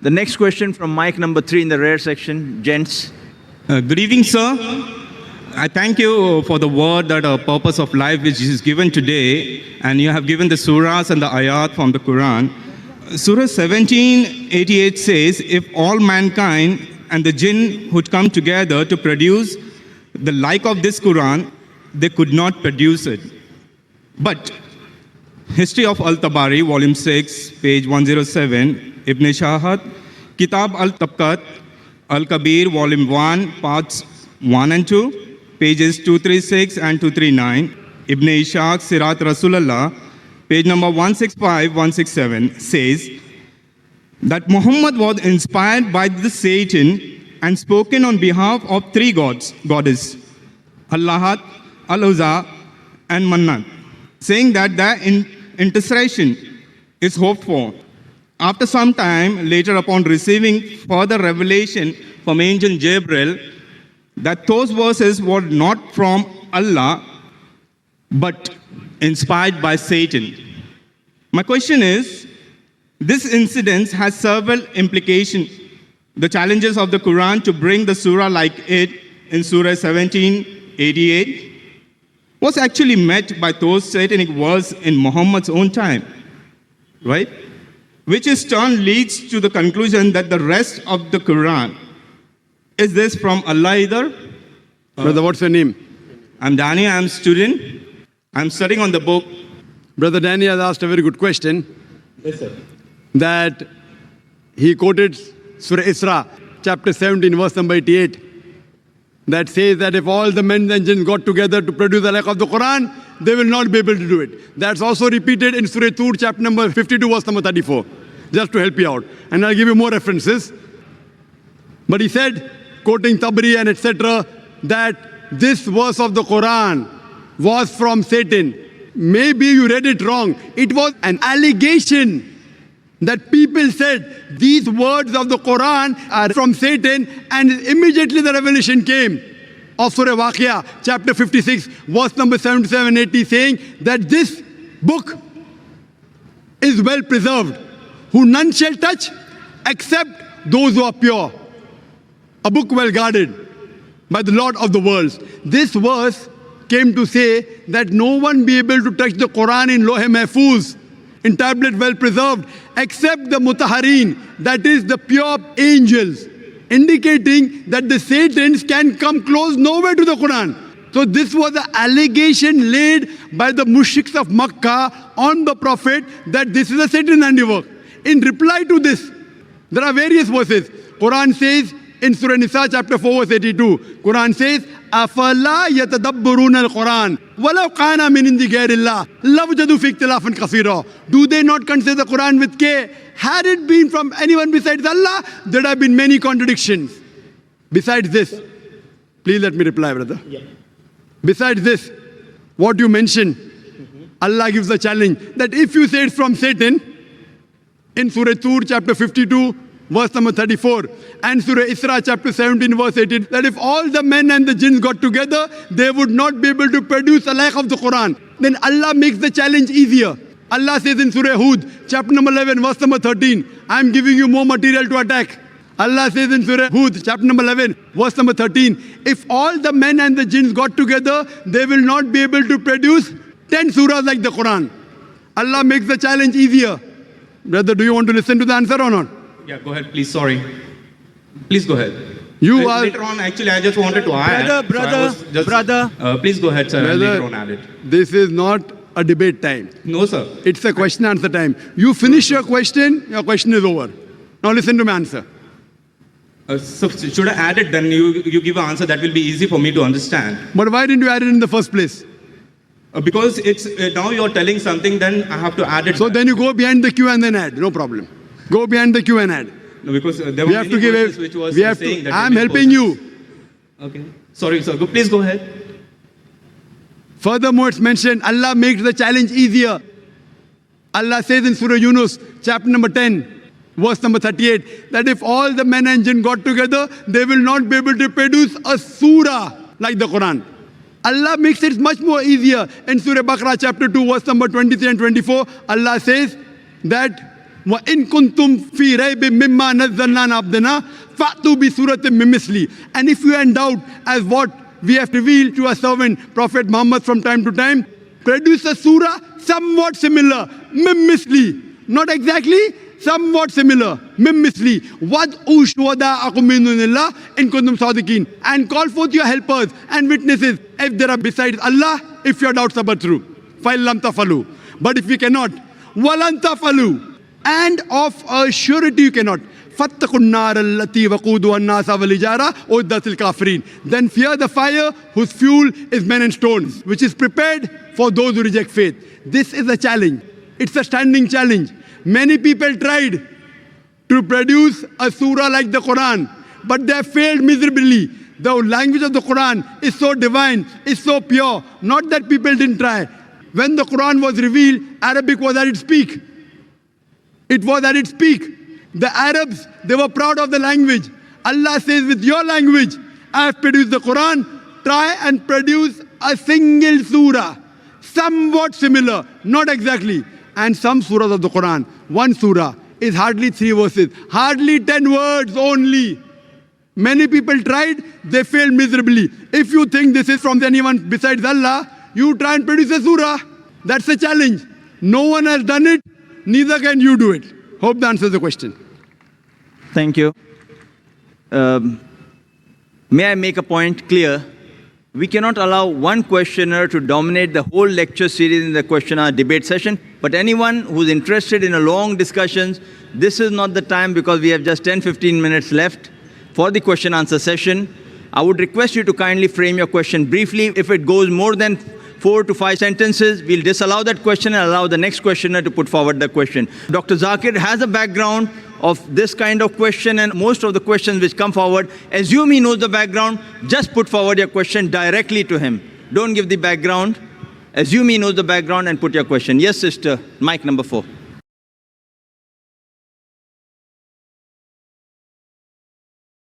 The next question from mic number 3 in the rear section, gents. Good evening, sir. I thank you for the word that a purpose of life which is given today, and you have given the surahs and the ayat from the Quran. Surah 1788 says, if all mankind and the jinn would come together to produce the like of this Quran, they could not produce it. But History of Al-Tabari, volume 6, page 107, Ibn Shahat, Kitab Al-Tabqat, Al-Kabir, volume 1, parts 1 and 2, pages 236 and 239, Ibn Ishaq, Sirat Rasulullah, page number 165, 167, says that Muhammad was inspired by the Satan and spoken on behalf of 3 goddesses, Allahat, Al-Uzza, and Mannat, saying that their intercession is hoped for. After some time, later upon receiving further revelation from angel Gabriel, that those verses were not from Allah, but inspired by Satan. My question is, this incident has several implications. The challenges of the Quran to bring the surah like it in Surah 1788 was actually met by those satanic words in Muhammad's own time, right? Which in turn leads to the conclusion that the rest of the Quran, is this from Allah either? Brother, what's your name? I'm Danny, I'm a student. I'm studying on the book. Brother Danny has asked a very good question. Yes, sir. That he quoted Surah Isra, chapter 17, verse number 88. That says that if all the men and jinn got together to produce the like of the Quran, they will not be able to do it. That's also repeated in Surah Tur, chapter number 52, verse number 34. Just to help you out. And I'll give you more references. But he said, quoting Tabari and etc., that this verse of the Quran was from Satan. Maybe you read it wrong. It was an allegation that people said these words of the Quran are from Satan, and immediately the revelation came of Surah Waqia, chapter 56, verse number 77-80, saying that this book is well preserved, who none shall touch except those who are pure. A book well guarded by the Lord of the worlds. This verse came to say that no one be able to touch the Quran in Lohe Mahfuz, in tablet well preserved, except the Mutaharin, that is the pure angels, indicating that the Satans can come close nowhere to the Quran. So this was an allegation laid by the mushriks of Makkah on the Prophet that this is a Satan handiwork. In reply to this, there are various verses. Quran says in Surah Nisa, chapter 4, verse 82, Quran says, أَفَلَا يَتَدَبَّرُونَ الْقُرْآنَ وَلَوْ قَانَ مِنْ عِنْدِ غَيْرِ اللَّهِ لَوْجَدُوا فِي اخْتِلَافًا كَثِيرًا. Do they not consider the Quran with care? Had it been from anyone besides Allah, there would have been many contradictions. Besides this, please let me reply, brother. Yeah. Besides this, what you mentioned, Allah gives the challenge that if you say it's from Satan, in Surah Tur, chapter 52, verse number 34, and Surah Isra, chapter 17, verse 18, that if all the men and the jinns got together, they would not be able to produce a like of the Quran. Then Allah makes the challenge easier. Allah says in Surah Hud, chapter number 11, verse number 13, I am giving you more material to attack. Allah says in Surah Hud, chapter number 11, verse number 13, if all the men and the jinns got together, they will not be able to produce 10 surahs like the Quran. Allah makes the challenge easier. Brother, do you want to listen to the answer or not? Yeah, go ahead, please. Sorry. Please go ahead. You are... Later on, actually, I just wanted to add. Brother. Please go ahead, sir. Brother, later on add it. This is not a debate time. No, sir. It's a question answer time. You finish your question is over. Now listen to my answer. So should I add it? Then you give an answer that will be easy for me to understand. But why didn't you add it in the first place? Because it's now you're telling something, then I have to add it. So then you go behind the queue and then add. No problem. Go behind the queue and add. No, because there were many verses which was saying that. I'm helping you. Okay. Sorry, sir. Please go ahead. Furthermore, it's mentioned Allah makes the challenge easier. Allah says in Surah Yunus, chapter number 10, verse number 38, that if all the men and jinn got together, they will not be able to produce a surah like the Quran. Allah makes it much more easier. In Surah Baqarah, chapter 2, verse number 23 and 24, Allah says that وَإِن كُنْتُمْ فِي رَيْبٍ مِّمَّا نَزَّلْنَا عَلَىٰ عَبْدِنَا فَأْتُوا بِسُورَةٍ مِّن مِّثْلِهِ. And if you are in doubt as what we have revealed to our servant Prophet Muhammad from time to time, produce a surah somewhat similar, مِّن مِّثْلِهِ. Not exactly, somewhat similar, مِّن مِّثْلِهِ. وَادْعُوا شُهَدَاءَكُم مِّن دُونِ اللَّهِ إِن كُنتُمْ صَادِقِينَ. And call forth your helpers and witnesses if there are besides Allah, if your doubts are true. فَإِن لَّمْ تَفْعَلُوا. But if we cannot, وَلَن تَفْعَلُوا. And of a surety you cannot. فَاتَّقُوا النَّارَ الَّتِي وَقُودُهَا النَّاسَ وَالْحِجَارَةُ أُعِدَّتْ لِلْكَافِرِينَ. Then fear the fire whose fuel is men and stones, which is prepared for those who reject faith. This is a challenge. It's a standing challenge. Many people tried to produce a surah like the Quran, but they have failed miserably. The language of the Quran is so divine, is so pure. Not that people didn't try. When the Quran was revealed, Arabic was at its peak. It was at its peak. The Arabs, they were proud of the language. Allah says, with your language, I have produced the Quran. Try and produce a single surah, somewhat similar, not exactly. And some surahs of the Quran, one surah is hardly 3 verses, hardly 10 words only. Many people tried, they failed miserably. If you think this is from anyone besides Allah, you try and produce a surah. That's a challenge. No one has done it, neither can you do it. Hope that answers the question. Thank you. May I make a point clear? We cannot allow one questioner to dominate the whole lecture series in the question hour debate session. But anyone who's interested in a long discussions, this is not the time because we have just 10-15 minutes left for the question answer session. I would request you to kindly frame your question briefly. If it goes more than 4 to 5 sentences, we'll disallow that question and allow the next questioner to put forward the question. Dr. Zakir has a background of this kind of question, and most of the questions which come forward, assume he knows the background, just put forward your question directly to him. Don't give the background. Assume he knows the background and put your question. Yes, sister, mic number 4.